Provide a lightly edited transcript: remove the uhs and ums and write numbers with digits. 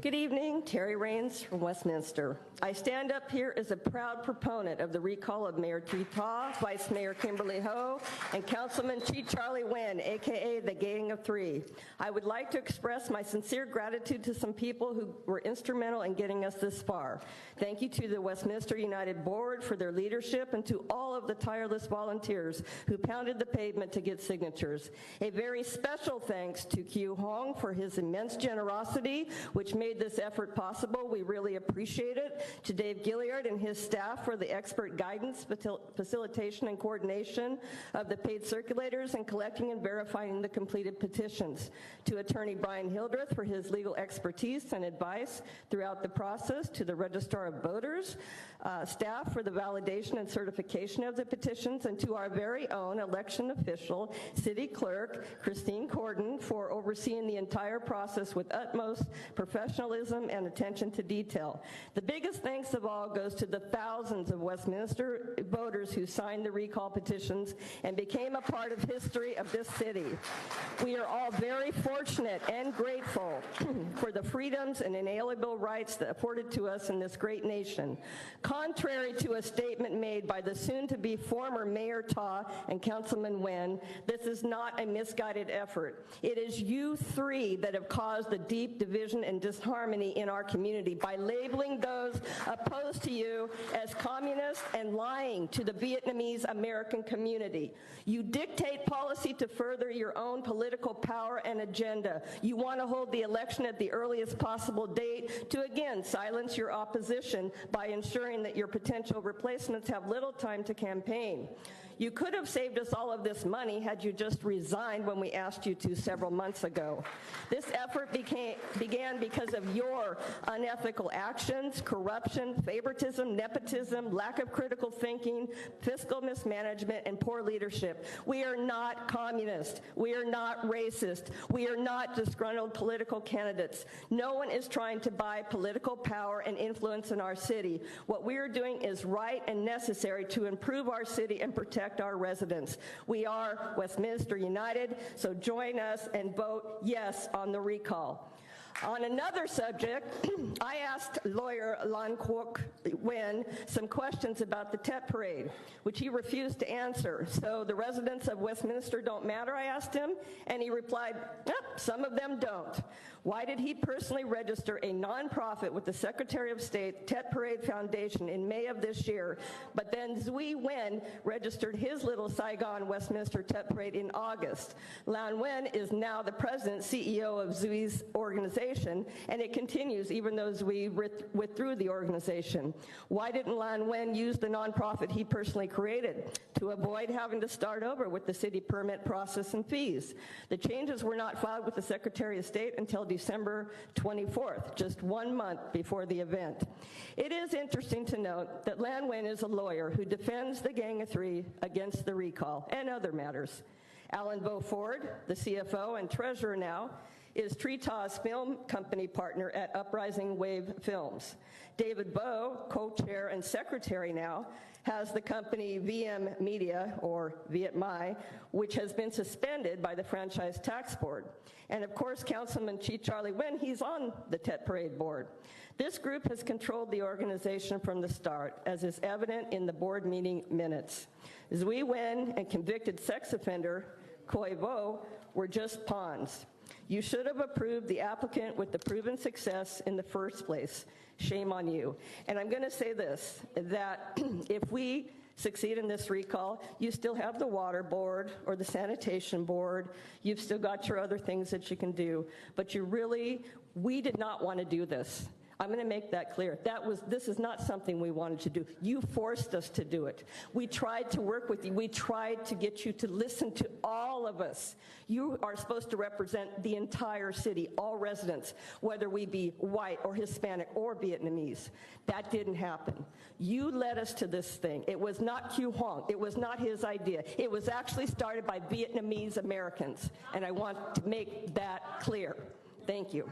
Good evening, Terry Raines from Westminster. I stand up here as a proud proponent of the recall of Mayor Trí Tạ, Vice Mayor Kimberly Hồ, and Councilman Chí Charlie Nguyễn, aka the Gang of Three. I would like to express my sincere gratitude to some people who were instrumental in getting us this far. Thank you to the Westminster-United Board for their leadership and to all of the tireless volunteers who pounded the pavement to get signatures. A very special thanks to Kiều Hoàng for his immense generosity, which made this effort possible. We really appreciate it. To Dave Gilliard and his staff for the expert guidance, facilitation, and coordination of the paid circulators and collecting and verifying the completed petitions. To Attorney Brian Hildreth for his legal expertise and advice throughout the process. To the Registrar of Voters staff for the validation and certification of the petitions. And to our very own election official, City Clerk Christine Corden, for overseeing the entire process with utmost professionalism and attention to detail. The biggest thanks of all goes to the thousands of Westminster voters who signed the recall petitions and became a part of history of this city. We are all very fortunate and grateful for the freedoms and inalienable rights that afforded to us in this great nation. Contrary to a statement made by the soon-to-be former Mayor Tạ and Councilman Nguyen, this is not a misguided effort. It is you three that have caused the deep division and disharmony in our community by labeling those opposed to you as communist and lying to the Vietnamese American community. You dictate policy to further your own political power and agenda. You want to hold the election at the earliest possible date to again silence your opposition by ensuring that your potential replacements have little time to campaign. You could have saved us all of this money had you just resigned when we asked you to several months ago. This effort began because of your unethical actions, corruption, favoritism, nepotism, lack of critical thinking, fiscal mismanagement, and poor leadership. We are not communist. We are not racist. We are not disgruntled political candidates. No one is trying to buy political power and influence in our city. What we are doing is right and necessary to improve our city and protect our residents. We are Westminster United, so join us and vote yes on the recall. On another subject, I asked lawyer Lan Quoc Nguyen some questions about the Tet Parade, which he refused to answer. So the residents of Westminster don't matter, I asked him, and he replied, some of them don't. Why did he personally register a nonprofit with the Secretary of State Tet Parade Foundation in May of this year, but then Duy Nguyen registered his little Saigon Westminster Tet Parade in August? Lan Nguyen is now the president, CEO of Duy's organization, and it continues even though we withdrew the organization. Why didn't Lan Nguyen use the nonprofit he personally created? To avoid having to start over with the city permit process and fees. The changes were not filed with the Secretary of State until December 24th, just 1 month before the event. It is interesting to note that Lan Nguyen is a lawyer who defends the Gang of Three against the recall and other matters. Alan Beauford, the CFO and treasurer now, is Trí Tà's film company partner at Uprising Wave Films. David Bowe, co-chair and secretary now, has the company VM Media, or Viet Mai, which has been suspended by the Franchise Tax Board. And of course, Councilman Chí Charlie Nguyễn, he's on the Tet Parade board. This group has controlled the organization from the start, as is evident in the board meeting minutes. Duy Nguyen and convicted sex offender Coi Vo were just pawns. You should have approved the applicant with the proven success in the first place. Shame on you. And I'm going to say this, that if we succeed in this recall, you still have the water board or the sanitation board. You've still got your other things that you can do. But we did not want to do this. I'm going to make that clear. This is not something we wanted to do. You forced us to do it. We tried to work with you. We tried to get you to listen to all of us. You are supposed to represent the entire city, all residents, whether we be white or Hispanic or Vietnamese. That didn't happen. You led us to this thing. It was not Kiều Hoàng. It was not his idea. It was actually started by Vietnamese Americans, and I want to make that clear. Thank you.